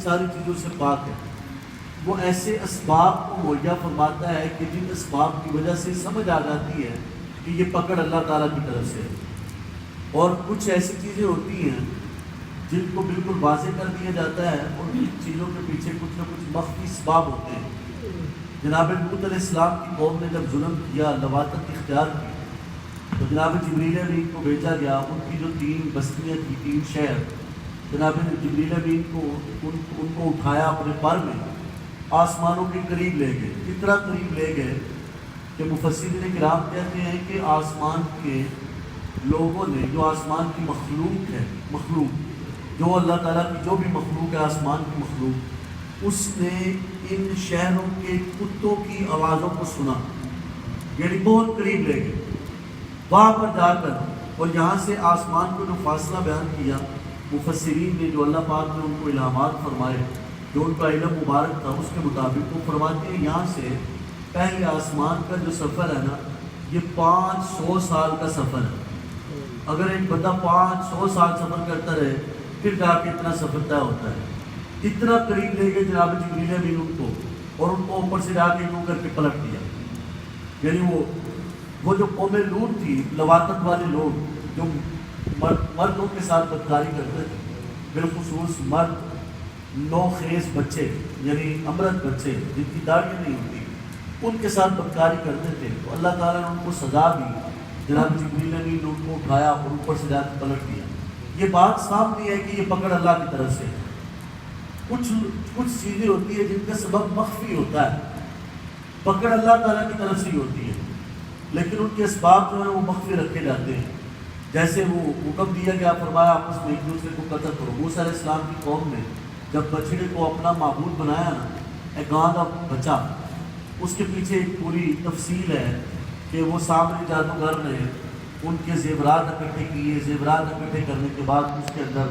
ساری چیزوں سے پاک ہے، وہ ایسے اسباب کو مہیا فرماتا ہے کہ جن اسباب کی وجہ سے سمجھ آ جاتی ہے کہ یہ پکڑ اللہ تعالیٰ کی طرف سے ہے، اور کچھ ایسی چیزیں ہوتی ہیں جن کو بالکل واضح کر دیا جاتا ہے، اور ان چیزوں کے پیچھے کچھ نہ کچھ مخفی اسباب ہوتے ہیں۔ جناب لوط علیہ السلام کی قوم نے جب ظلم کیا، لواطت اختیار کی، تو جناب جبریل امین کو بھیجا گیا۔ ان کی جو 3 بستیاں تھیں، 3 شہر، جناب جبریل امین کو ان کو اٹھایا اپنے پر میں، آسمانوں کے قریب لے گئے۔ اتنا قریب لے گئے کہ مفسرین کرام کہتے ہیں کہ آسمان کے لوگوں نے، جو آسمان کی مخلوق ہے، جو اللہ تعالیٰ کی جو بھی مخلوق ہے، آسمان کی مخلوق، اس نے ان شہروں کے کتوں کی آوازوں کو سنا، یعنی بہت قریب لے گئے وہاں پر جا کر۔ اور یہاں سے آسمان کو جو فاصلہ بیان کیا مفسرین نے، جو اللہ پاک نے ان کو الہامات فرمائے، جو ان کا علم مبارک تھا، اس کے مطابق وہ فرماتے ہیں یہاں سے پہلے آسمان کا جو سفر ہے نا، یہ 500 سال کا سفر ہے۔ اگر ایک بندہ 500 سال سفر کرتا رہے پھر جا کے اتنا سفر طے ہوتا ہے۔ اتنا قریب لے گئے جناب جبریل امین ان کو، اور ان کو اوپر سے جا کے یوں کر کے پلٹ دیا۔ یعنی وہ جو قوم لوط تھی، لواطت والے لوگ جو مردوں کے ساتھ بدکاری کرتے تھے، بالخصوص مرد نوخیز بچے، یعنی امرت بچے جن کی داڑھی نہیں ہوتی، ان کے ساتھ بدکاری کرتے تھے، تو اللہ تعالیٰ نے ان کو سزا دی۔ جناب جبریل امین نے ان کو اٹھایا اور اوپر سے جا کے پلٹ دیا۔ یہ بات صاف نہیں ہے کہ یہ پکڑ اللہ کی طرف سے ہے۔ کچھ چیزیں ہوتی ہیں جن کا سبب مخفی ہوتا ہے، پکڑ اللہ تعالیٰ کی طرف سے ہی ہوتی ہے، لیکن ان کے اسباب جو ہیں وہ مخفی رکھے جاتے ہیں۔ جیسے وہ حکم دیا گیا، فرمایا آپس میں ایک دوسرے کو قتل کرو۔ موسیٰ علیہ السلام کی قوم نے جب بچڑے کو اپنا معبود بنایا نا، ایک گاں کا بچہ، اس کے پیچھے ایک پوری تفصیل ہے کہ وہ سامنے جادوگر نے ان کے زیورات اکٹھے کیے، زیورات اکٹھے کرنے کے بعد اس کے اندر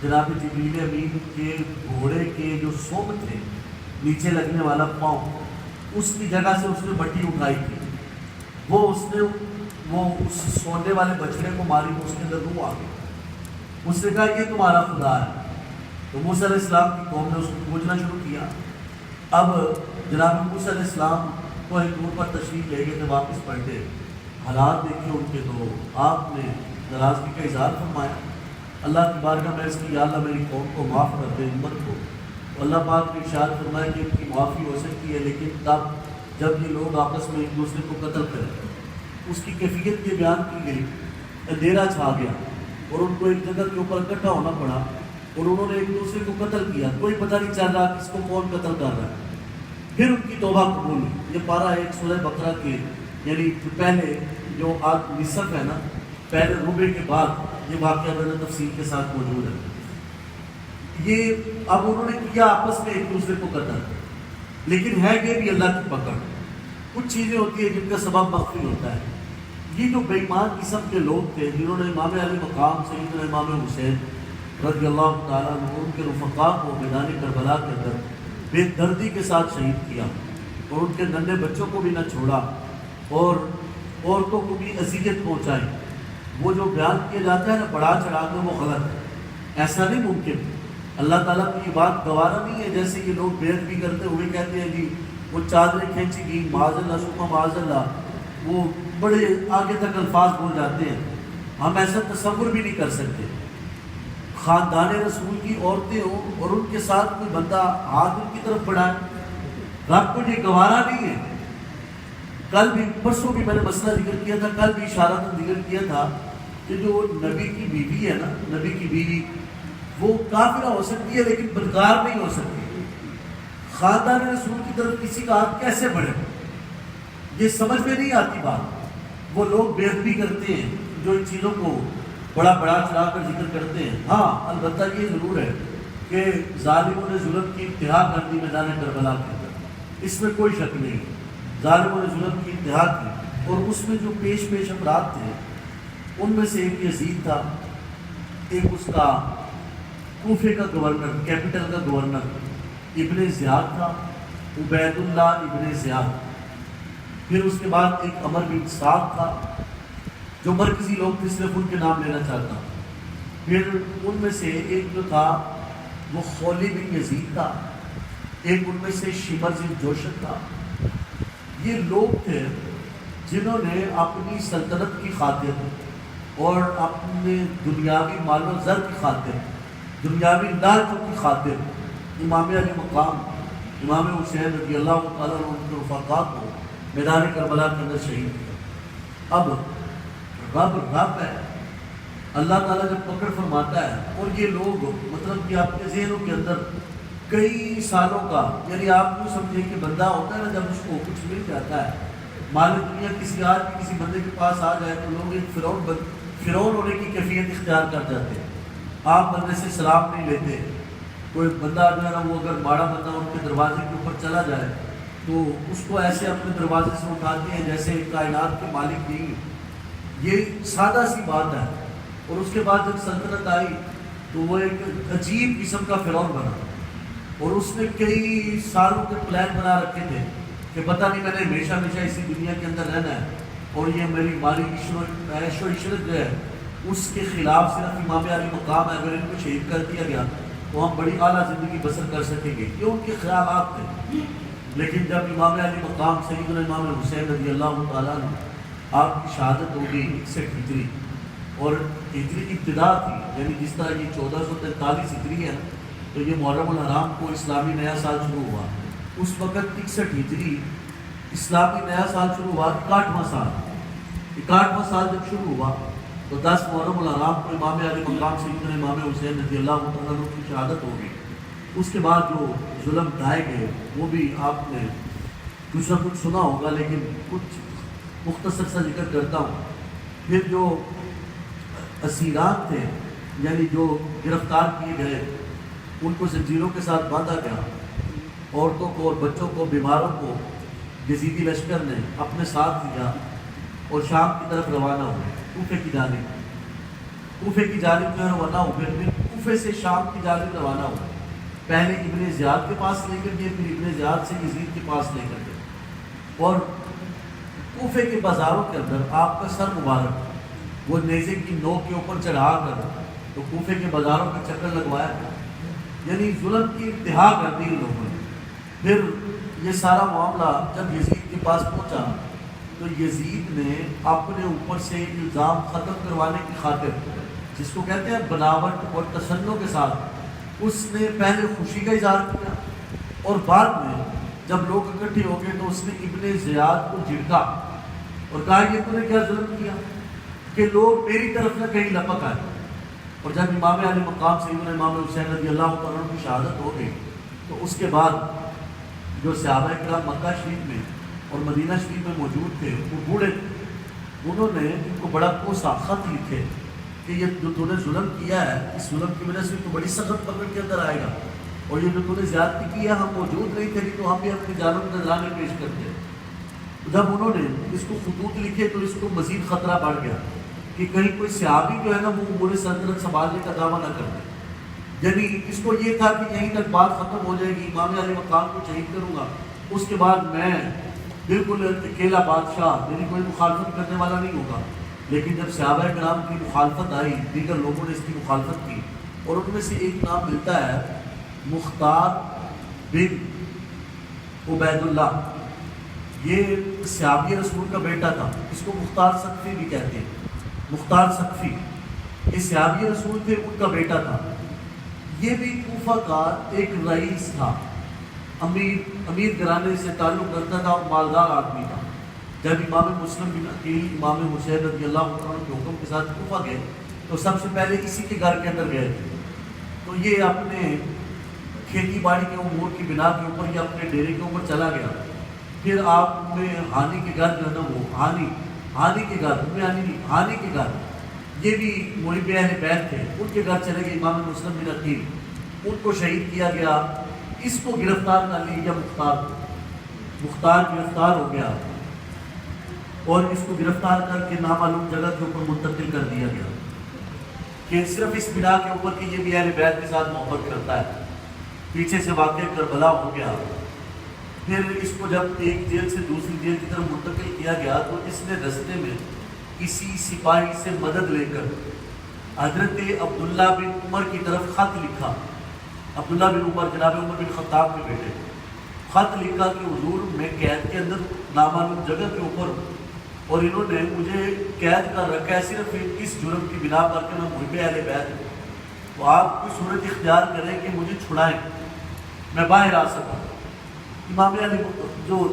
جناب جبریل امین کے گھوڑے کے جو سوم تھے، نیچے لگنے والا پاؤں، اس کی جگہ سے اس نے مٹی اٹھائی تھی، وہ اس سونے والے بچڑے کو ماری، تو اس کے اندر روح آ گئی۔ اس نے کہا یہ تمہارا خدا ہے۔ تو موسیٰ علیہ السلام کی قوم نے اس کو پوچھنا شروع کیا۔ اب جناب موسیٰ علیہ السلام کو ایک دور پر تشریف لے گئے تھے، واپس پلٹے، حالات دیکھے ان کے، تو آپ نے ناراضگی کا اظہار فرمایا۔ اللہ کی بارگاہ میں اس کی، یا اللہ میری قوم کو معاف کر دے، امت کو۔ اللہ پاک نے ارشاد فرمایا کہ ان کی معافی ہو سکتی ہے، لیکن تب جب یہ لوگ آپس میں ایک دوسرے کو قتل کریں۔ اس کی کیفیت یہ بیان کی گئی، اندھیرا چھا گیا اور ان کو ایک جگہ کے اوپر اکٹھا ہونا پڑا، اور انہوں نے ایک دوسرے کو قتل کیا۔ کوئی پتہ نہیں چل رہا کس کو کون قتل کر رہا ہے۔ پھر ان کی توبہ قبول ہوئی۔ یہ پارہ 1 سورہ بقرہ کے، یعنی پہلے جو آج نصف ہے نا، پہلے ربع کے بعد یہ واقعہ میں نے تفصیل کے ساتھ موجود ہے۔ یہ اب انہوں نے کیا آپس میں ایک دوسرے کو قتل، لیکن ہے یہ بھی اللہ کی پکڑ۔ کچھ چیزیں ہوتی ہیں جن کا سبب مخفی ہوتا ہے۔ یہ جو بے ایمان قسم کے لوگ تھے جنہوں نے امام علی مقام سیدنا امام حسین رضی اللہ تعالیٰ عنہ ان کے رفقاء کو میدان کربلا کے اندر بے دردی کے ساتھ شہید کیا، اور ان کے ننھے بچوں کو بھی نہ چھوڑا، اور عورتوں کو بھی اذیت پہنچائی، وہ جو بیان کیا جاتا ہے نا بڑا چڑھا کر، وہ غلط ہے۔ ایسا نہیں ممکن، اللہ تعالیٰ کی یہ بات گوارا نہیں ہے۔ جیسے یہ لوگ بیعت بھی کرتے ہوئے کہتے ہیں جی وہ چادریں کھینچی گئی، معاذ اللہ ثم معاذ اللہ، وہ بڑے آگے تک الفاظ بول جاتے ہیں۔ ہم ایسا تصور بھی نہیں کر سکتے۔ خاندان رسول کی عورتیں ہوں اور ان کے ساتھ کوئی بندہ ہاتھ ان کی طرف بڑھائے، رب کو یہ گوارا نہیں ہے۔ کل بھی، پرسوں بھی میں نے مسئلہ ذکر کیا تھا، کل بھی اشارتاً ذکر کیا تھا کہ جو نبی کی بیوی ہے نا، نبی کی بیوی، وہ کافرہ ہو سکتی ہے لیکن بدکار نہیں ہو سکتی۔ خاندان رسول کی طرف کسی کا ہاتھ کیسے بڑھے، یہ سمجھ میں نہیں آتی بات۔ وہ لوگ بے ادبی کرتے ہیں جو ان چیزوں کو بڑا چڑھا کر ذکر کرتے ہیں۔ ہاں البتہ یہ ضرور ہے کہ ظالموں نے ظلم کی انتہا کر دی میدان کربلا کے اندر، اس میں کوئی شک نہیں۔ ظالموں نے ظلم کی انتہا کی، اور اس میں جو پیش افراد تھے ان میں سے ایک یزید تھا، ایک اس کا کوفے کا گورنر، کیپٹل کا گورنر ابن زیاد تھا، عبید اللہ ابن زیاد۔ پھر اس کے بعد ایک عمر بن سعد تھا، جو مرکزی لوگ تھے، صرف ان کے نام لینا چاہتا ہوں۔ پھر ان میں سے ایک جو تھا وہ خولی بن یزید تھا، ایک ان میں سے شمر بن جوشن تھا۔ یہ لوگ تھے جنہوں نے اپنی سلطنت کی خاطر اور اپنے دنیاوی مال و زر کی خاطر، دنیاوی لالچوں کی خاطر امام علی مقام امام حسین رضی اللہ تعالیٰ عنہ کے رفقا کو میدان کربلا کے اندر شہید کیا۔ اب رب ہے، اللہ تعالیٰ جب پکڑ فرماتا ہے اور یہ لوگ مطلب کہ آپ کے ذہنوں کے اندر کئی سالوں کا، یعنی آپ یوں سمجھیں کہ بندہ ہوتا ہے نا، جب اس کو کچھ مل جاتا ہے، مال دنیا کسی آج بھی کسی بندے کے پاس آ جائے تو لوگ ایک فرعون ہونے کی کیفیت اختیار کر جاتے ہیں۔ آپ بندے سے سلام نہیں لیتے، کوئی بندہ جو ہے نا وہ اگر ماڑا بندہ ان کے دروازے کے اوپر چلا جائے تو اس کو ایسے اپنے دروازے سے اٹھاتے ہیں جیسے کائنات کے مالک نہیں۔ یہ سادہ سی بات ہے۔ اور اس کے بعد جب سلطنت آئی تو وہ ایک عجیب قسم کا فرعون بنا، اور اس نے کئی سالوں کے پلان بنا رکھے تھے کہ پتہ نہیں میں نے ہمیشہ اسی دنیا کے اندر رہنا ہے، اور یہ میری مالی عیش و عشرت جو ہے اس کے خلاف صرف امام علی مقام ہے، اگر ان کو شہید کر دیا گیا تو ہم بڑی اعلیٰ زندگی بسر کر سکیں گے، یہ ان کے خیالات تھے۔ لیکن جب امام علی مقام سیدنا امام حسین رضی اللہ تعالیٰ عنہ آپ کی شہادت ہو گئی 61 ہجری، اور ہجری کی ابتدا تھی، یعنی جس طرح یہ 1443 ہجری ہے تو یہ محرم الحرام کو اسلامی نیا سال شروع ہوا، اس وقت 61 ہجری اسلامی نیا سال شروع ہوا، 61واں سال جب شروع ہوا تو 10 محرم الحرام کو امام علی مقام سیدنا امام حسین رضی اللہ تعالیٰ عنہ کی شہادت ہو گئی۔ اس کے بعد جو ظلم ڈھائے گئے وہ بھی آپ نے کچھ نہ کچھ سنا ہوگا، لیکن کچھ مختصر سا ذکر کرتا ہوں۔ پھر جو اسیران تھے، یعنی جو گرفتار کیے گئے، ان کو زنجیروں کے ساتھ باندھا گیا، عورتوں کو اور بچوں کو، بیماروں کو یزیدی لشکر نے اپنے ساتھ لیا اور شام کی طرف روانہ ہوئے، کوفے کی جانب جو ہے روانہ ہوئے، پھر کوفے سے شام کی جانب روانہ ہوئے۔ پہلے ابن زیاد کے پاس لے کر گئے، پھر ابن زیاد سے یزید کے پاس لے کر گئے، اور کوفے کے بازاروں کے اندر آپ کا سر مبارک وہ نیزے کی نوک کے اوپر چڑھا کر تو کوفے کے بازاروں کا چکر لگوایا گیا، یعنی ظلم کی انتہا کر دی ان لوگوں نے۔ پھر یہ سارا معاملہ جب یزید کے پاس پہنچا تو یزید نے اپنے اوپر سے الزام ختم کروانے کی خاطر، جس کو کہتے ہیں بناوٹ اور تسنع کے ساتھ، اس نے پہلے خوشی کا اظہار کیا، اور بعد میں جب لوگ اکٹھے ہو گئے تو اس نے ابن زیاد کو جھڑکا اور کہا یہ تو نے کیا ظلم کیا کہ لوگ میری طرف نہ کہیں لپک آئے۔ اور جب امام علی مقام سیدنا امام حسین رضی اللہ تعالیٰ عنہ کی شہادت ہو گئی تو اس کے بعد جو صحابہ کرام مکہ شریف میں اور مدینہ شریف میں موجود تھے، وہ بوڑھے تھے، انہوں نے ان کو بڑا کوسا خط لکھے کہ یہ جو تو نے ظلم کیا ہے، اس ظلم کی وجہ سے تو بڑی سخت پکڑ کے اندر آئے گا، اور یہ جو تو نے زیادتی کی ہے، ہم موجود نہیں تھے تو ہم بھی اپنی جانوں میں نذرانے پیش کرتے۔ جب انہوں نے اس کو خطوط لکھے تو اس کو مزید خطرہ بڑھ گیا کہ کہیں کوئی صحابی جو ہے نا وہ امور سلطنت سنبھالنے کا دعویٰ نہ کر دے، یعنی اس کو یہ تھا کہ یہیں تک بات ختم ہو جائے گی، امام علی مقام کو شہید کروں گا، اس کے بعد میں بالکل اکیلا بادشاہ، میری کوئی مخالفت کرنے والا نہیں ہوگا۔ لیکن جب صحابہ کرام کی مخالفت آئی، دیگر لوگوں نے اس کی مخالفت کی، اور ان میں سے ایک نام ملتا ہے مختار بن عبید اللہ، یہ صحابی رسول کا بیٹا تھا، اس کو مختار سقفی بھی کہتے ہیں، مختار سقفی یہ صحابی رسول تھے، ان کا بیٹا تھا۔ یہ بھی کوفہ کا ایک رئیس تھا، امیر گھرانے سے تعلق رکھتا تھا اور مالدار آدمی تھا۔ جب امام مسلم بن عقیل امام حسین رضی اللہ عنہ کے حکم کے ساتھ کوفہ گئے تو سب سے پہلے اسی کے گھر کے اندر گئے تھے، تو یہ اپنے کھیتی باڑی کے امور کی بنا کے اوپر یا اپنے ڈیرے کے اوپر چلا گیا۔ پھر آپ میں ہانی کے گھر جو ہے نا، وہ ہانی کے گھر یہ بھی محب اہل بیت تھے، ان کے گھر چلے گئے امام مسلم بن عقیل، ان کو شہید کیا گیا۔ اس کو گرفتار کر لیا مختار گرفتار ہو گیا، اور اس کو گرفتار کر کے نامعلوم جگہ کے اوپر منتقل کر دیا گیا کہ صرف اس بنا کے اوپر کہ یہ بھی اہل بیت کے ساتھ محبت کرتا ہے۔ پیچھے سے واقع کربلا ہو گیا۔ پھر اس کو جب ایک جیل سے دوسری جیل کی طرف منتقل کیا گیا تو اس نے رستے میں کسی سپاہی سے مدد لے کر حضرت عبداللہ بن عمر کی طرف خط لکھا عبداللہ بن عمر، جناب عمر بن خطاب کے بیٹے، خط لکھا کہ حضور میں قید کے اندر نامعلوم جگہ کے اوپر، اور انہوں نے مجھے قید کر رکھا ہے صرف اس جرم کی بنا پر کہ میں محب اہل بیت ہوں، تو آپ کوئی صورت اختیار کریں کہ مجھے چھڑائیں، میں باہر آ سکوں۔ امام علی جو